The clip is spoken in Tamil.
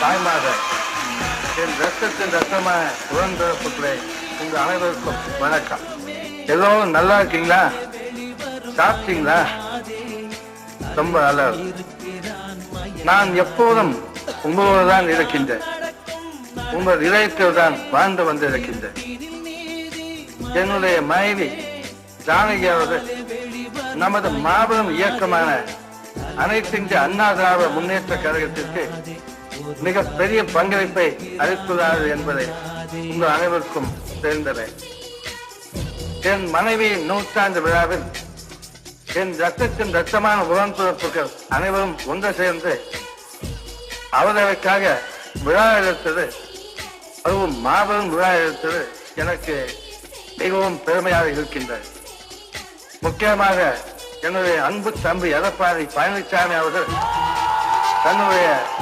தாய்மாக என் ரத்தத்தின் ரத்தமான உடன்பிறப்புகளே உங்க அனைவருக்கும் வணக்கம். எல்லோரும் நல்லா இருக்கீங்களா? சாப்பிட்டீங்களா? ரொம்ப நல்லது. நான் எப்போதும் உங்களோடு தான் இருக்கின்றேன். உங்கள் இதயத்தில் தான் வாழ்ந்து வந்து இருக்கின்றேன். என்னுடைய மனைவி ஜானகி அவர்கள் நமது மாபெரும் இயக்கமான அனைத்து இந்திய அண்ணா திராவிட முன்னேற்ற கழகத்திற்கு மிக பெரிய பங்களிப்பை அளித்துள்ளார்கள் என்பதை உங்கள் அனைவருக்கும் தெரிந்தவை. என் மனைவியின் நூற்றாண்டு விழாவில் என் ரத்தத்தின் ரத்தமான உடன்பிறப்புகள் அனைவரும் ஒன்று சேர்ந்து அவர்களுக்காக விழா எடுத்தது, அதுவும் மாபெரும் விழா எடுத்தது எனக்கு மிகவும் பெருமையாக இருக்கின்றது. முக்கியமாக என்னுடைய அன்பு தம்பி எடப்பாடி பழனிசாமி அவர்கள் தன்னுடைய